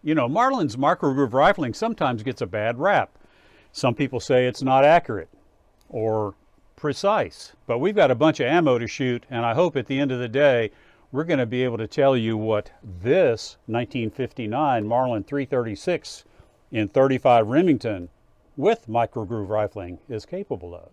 You know, Marlin's microgroove rifling sometimes gets a bad rap. Some people say it's not accurate or precise, but we've got a bunch of ammo to shoot, and I hope at the end of the day we're going to be able to tell you what this 1959 Marlin 336 in 35 Remington with microgroove rifling is capable of.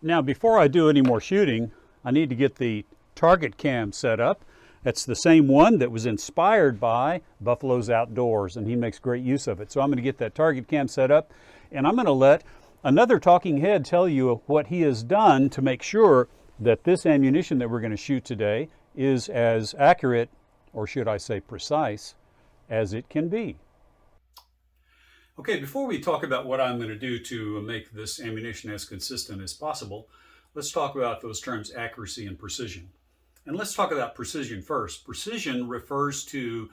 Now, before I do any more shooting, I need to get the target cam set up. That's the same one that was inspired by Buffalo's Outdoors, and he makes great use of it. So I'm going to get that target cam set up, and I'm going to let another talking head tell you what he has done to make sure that this ammunition that we're going to shoot today is as accurate, or should I say precise, as it can be. Okay, before we talk about what I'm going to do to make this ammunition as consistent as possible, let's talk about those terms accuracy and precision. And let's talk about precision first. Precision refers to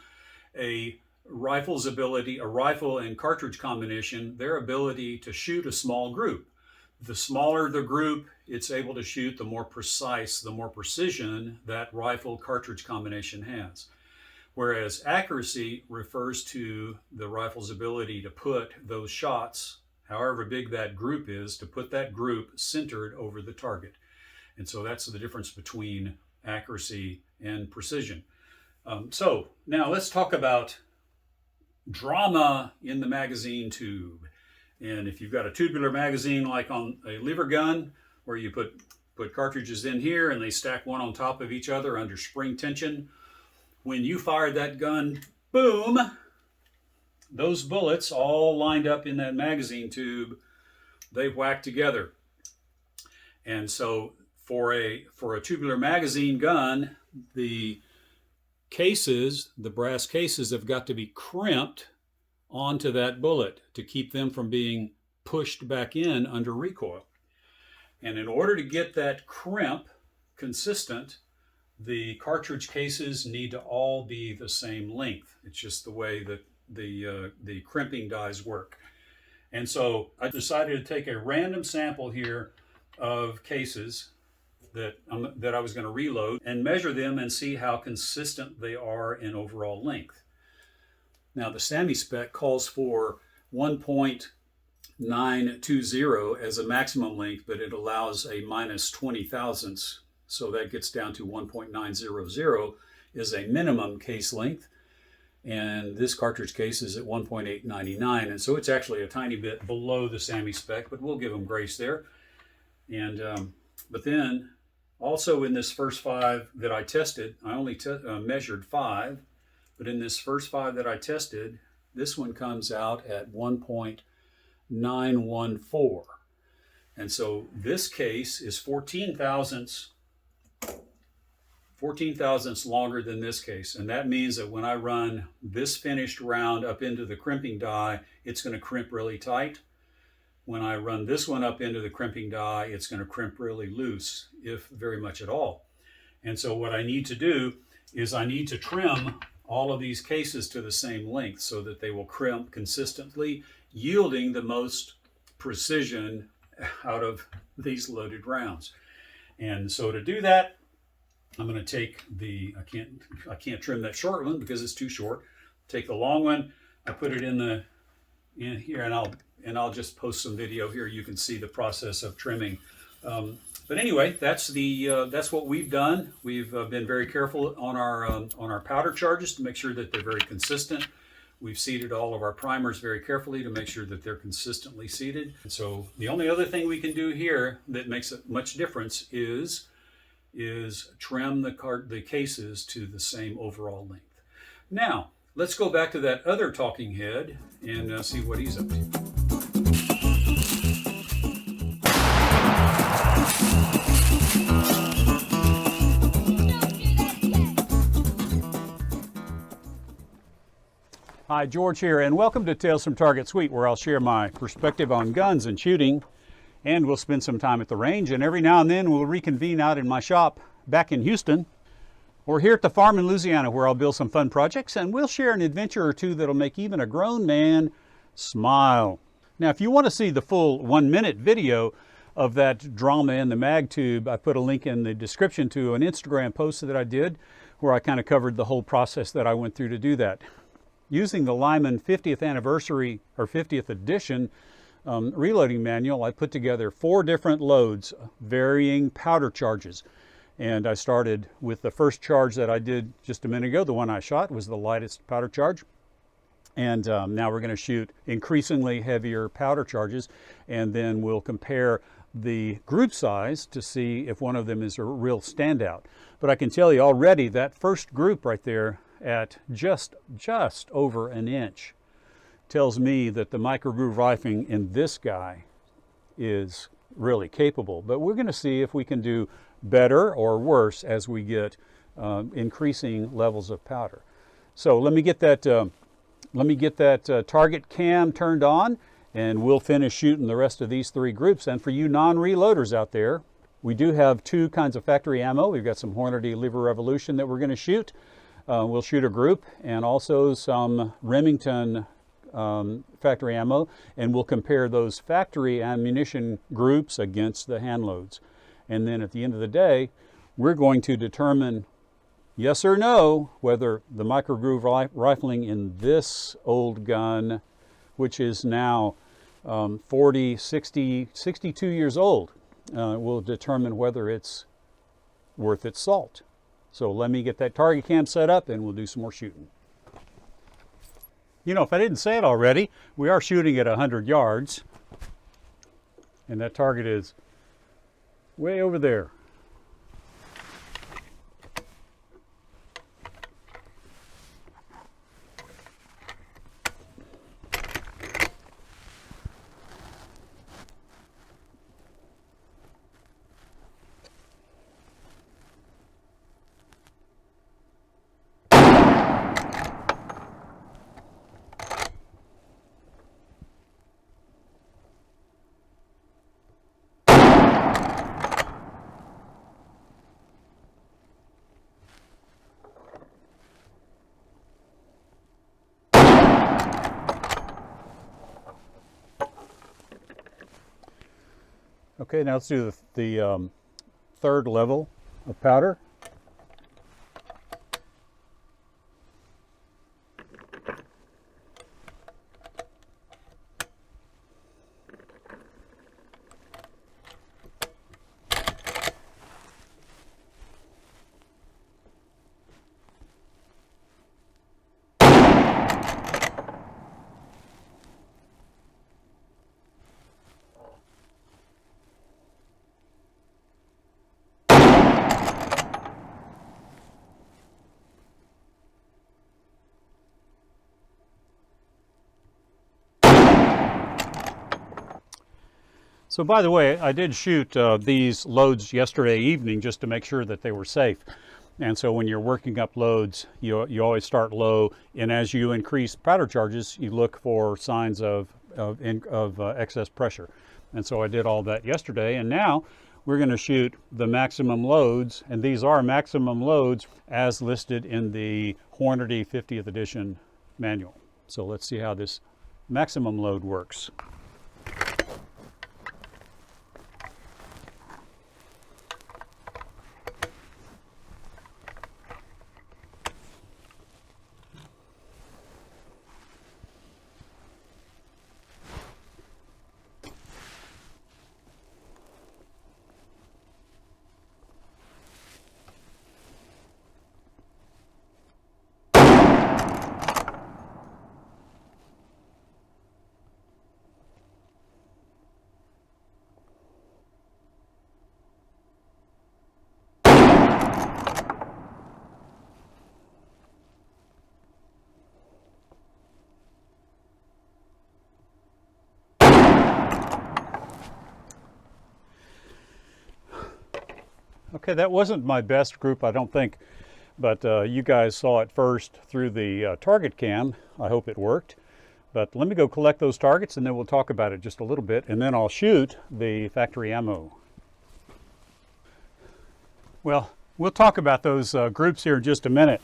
a rifle's ability, a rifle and cartridge combination, their ability to shoot a small group. The smaller the group it's able to shoot, the more precise, the more precision that rifle cartridge combination has. Whereas accuracy refers to the rifle's ability to put those shots, however big that group is, to put that group centered over the target. And so that's the difference between accuracy and precision. So now let's talk about drama in the magazine tube. And if you've got a tubular magazine like on a lever gun, where you put cartridges in here and they stack one on top of each other under spring tension, when you fired that gun, boom, those bullets all lined up in that magazine tube, they whack together. And so for a tubular magazine gun, the cases, the brass cases, have got to be crimped onto that bullet to keep them from being pushed back in under recoil. And in order to get that crimp consistent, the cartridge cases need to all be the same length. It's just the way that the crimping dies work. And so I decided to take a random sample here of cases that I was going to reload and measure them and see how consistent they are in overall length. Now the SAMI spec calls for 1.920 as a maximum length, but it allows a minus 20 thousandths. So that gets down to 1.900 is a minimum case length. And this cartridge case is at 1.899. And so it's actually a tiny bit below the SAMI spec, but we'll give them grace there. And but then also in this first 5 that I tested, I only measured 5, but in this first 5 that I tested, this one comes out at 1.914. And so this case is 14 thousandths longer than this case. And that means that when I run this finished round up into the crimping die, it's going to crimp really tight. When I run this one up into the crimping die, it's going to crimp really loose, if very much at all. And so what I need to do is I need to trim all of these cases to the same length so that they will crimp consistently, yielding the most precision out of these loaded rounds. And so to do that, I'm going to take I can't trim that short one because it's too short. Take the long one, I put it in here, and I'll just post some video here. You can see the process of trimming. But anyway, that's what we've done. We've been very careful on our powder charges to make sure that they're very consistent. We've seated all of our primers very carefully to make sure that they're consistently seated. So the only other thing we can do here that makes a much difference is trim the cases to the same overall length. Now, let's go back to that other talking head and see what he's up to. Hi, Hi, George here, and welcome to Tales from Target Suite, where I'll share my perspective on guns and shooting, and we'll spend some time at the range, and every now and then we'll reconvene out in my shop back in Houston, or here at the farm in Louisiana, where I'll build some fun projects, and we'll share an adventure or two that'll make even a grown man smile. Now, if you want to see the full 1-minute video of that drama in the mag tube, I put a link in the description to an Instagram post that I did, where I kind of covered the whole process that I went through to do that. Using the Lyman 50th anniversary or 50th edition reloading manual, I put together 4 different loads, varying powder charges. And I started with the first charge that I did just a minute ago. The one I shot was the lightest powder charge. And now we're going to shoot increasingly heavier powder charges. And then we'll compare the group size to see if one of them is a real standout. But I can tell you already that first group right there at just over an inch tells me that the microgroove rifling in this guy is really capable. But we're going to see if we can do better or worse as we get increasing levels of powder. So let me get that target cam turned on, and we'll finish shooting the rest of these 3 groups. And for you non-reloaders out there, we do have 2 kinds of factory ammo. We've got some Hornady Lever Revolution that we're going to shoot. We'll shoot a group, and also some Remington factory ammo, and we'll compare those factory ammunition groups against the handloads. And then at the end of the day, we're going to determine yes or no whether the microgroove rifling in this old gun, which is now 40, 60, 62 years old, will determine whether it's worth its salt. So let me get that target cam set up and we'll do some more shooting. You know, if I didn't say it already, we are shooting at 100 yards, and that target is way over there. Okay, now let's do the 3rd level of powder. So by the way, I did shoot these loads yesterday evening just to make sure that they were safe. And so when you're working up loads, you always start low, and as you increase powder charges, you look for signs of excess pressure. And so I did all that yesterday, and now we're going to shoot the maximum loads, and these are maximum loads as listed in the Hornady 50th edition manual. So let's see how this maximum load works. Okay, that wasn't my best group, I don't think, but you guys saw it first through the target cam. I hope it worked. But let me go collect those targets and then we'll talk about it just a little bit, and then I'll shoot the factory ammo. Well, we'll talk about those groups here in just a minute,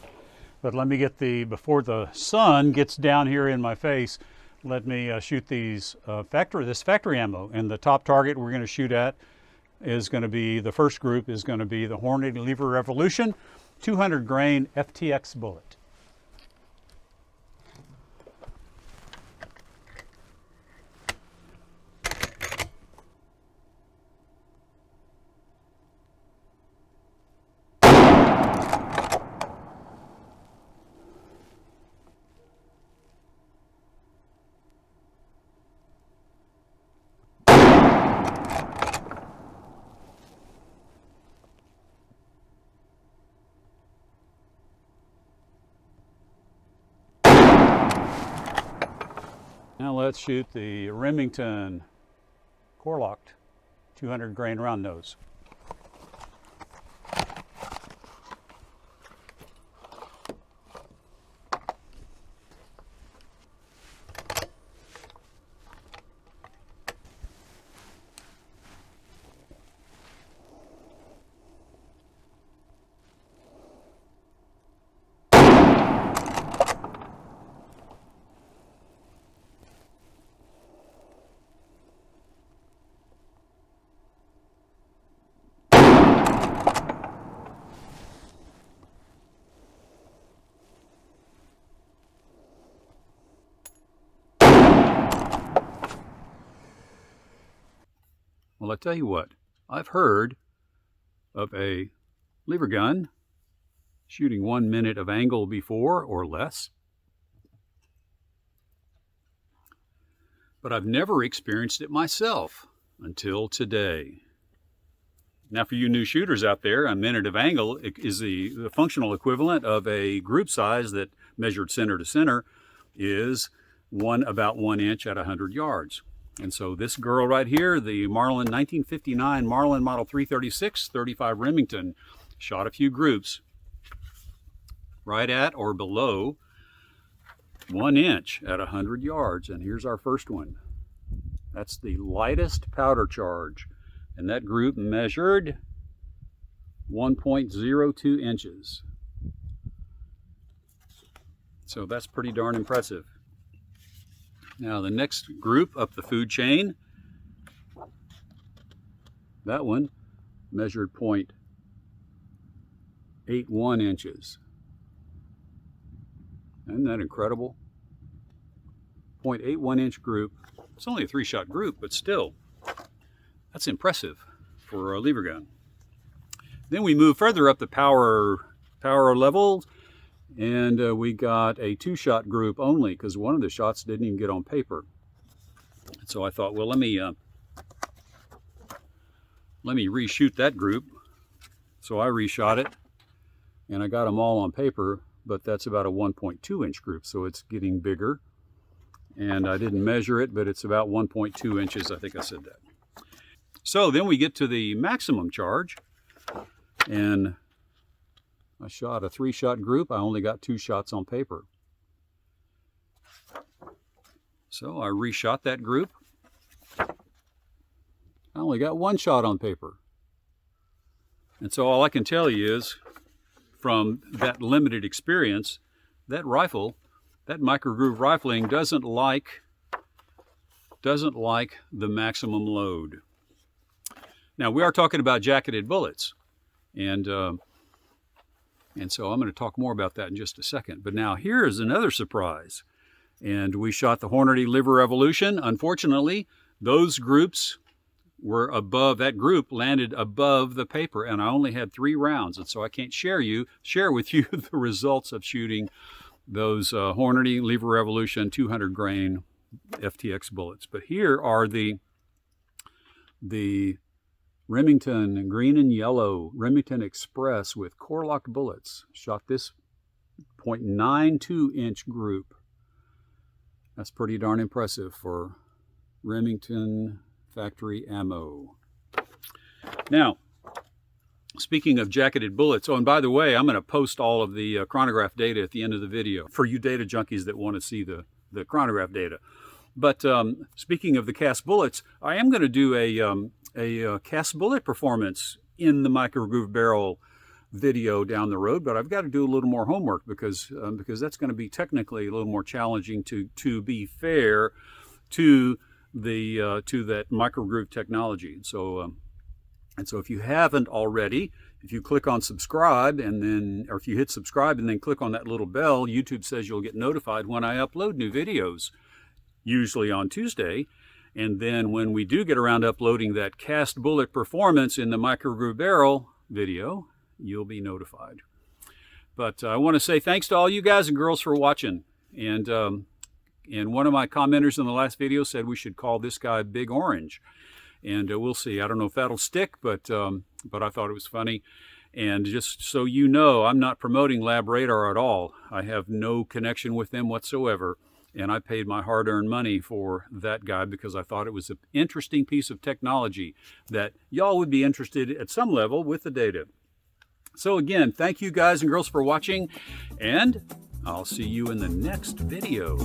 but let me get before the sun gets down here in my face, let me shoot this factory ammo. And the top target we're going to shoot at is going to be, the first group is going to be the Hornady Lever Revolution 200 grain FTX bullet. Now let's shoot the Remington core-locked 200 grain round nose. Well, I tell you what, I've heard of a lever gun shooting 1 minute of angle before or less, but I've never experienced it myself until today. Now, for you new shooters out there, a minute of angle is the functional equivalent of a group size that, measured center to center, is about 1 inch at 100 yards. And so this girl right here, the Marlin 1959 Marlin Model 336 35 Remington, shot a few groups right at or below 1 inch at 100 yards. And here's our first one. That's the lightest powder charge. And that group measured 1.02 inches. So that's pretty darn impressive. Now the next group up the food chain, that one measured 0.81 inches. Isn't that incredible? 0.81 inch group. It's only a 3-shot group, but still, that's impressive for a lever gun. Then we move further up the power level, and we got a 2-shot group only because one of the shots didn't even get on paper. So I thought, well, let me reshoot that group. So I reshot it, and I got them all on paper, but that's about a 1.2 inch group, so it's getting bigger. And I didn't measure it, but it's about 1.2 inches. I think I said that. So then we get to the maximum charge, and I shot a 3-shot group. I only got 2 shots on paper. So I reshot that group. I only got 1 shot on paper. And so all I can tell you is, from that limited experience, that rifle, that microgroove rifling doesn't like the maximum load. Now, we are talking about jacketed bullets, and so I'm going to talk more about that in just a second. But now here is another surprise. And we shot the Hornady Lever Revolution. Unfortunately, those groups were above, that group landed above the paper, and I only had 3 rounds. And so I can't share with you the results of shooting those Hornady Lever Revolution 200 grain FTX bullets. But here are the Remington green and yellow Remington Express with core-locked bullets. Shot this 0.92 inch group. That's pretty darn impressive for Remington factory ammo. Now, Speaking of jacketed bullets, oh, and by the way, I'm going to post all of the chronograph data at the end of the video for you data junkies that want to see the chronograph data. But speaking of the cast bullets, I am going to do a cast bullet performance in the Microgroove barrel video down the road, but I've got to do a little more homework because that's going to be technically a little more challenging to be fair to the to that Microgroove technology. And so if you haven't already, if you click on subscribe or if you hit subscribe and then click on that little bell, YouTube says you'll get notified when I upload new videos, usually on Tuesday. And then when we do get around to uploading that cast bullet performance in the Microgroove barrel video, you'll be notified. But I want to say thanks to all you guys and girls for watching. And one of my commenters in the last video said we should call this guy Big Orange. And we'll see. I don't know if that'll stick, but I thought it was funny. And just so you know, I'm not promoting Lab Radar at all. I have no connection with them whatsoever. And I paid my hard-earned money for that guy because I thought it was an interesting piece of technology that y'all would be interested at some level with the data. So again, thank you guys and girls for watching, and I'll see you in the next video.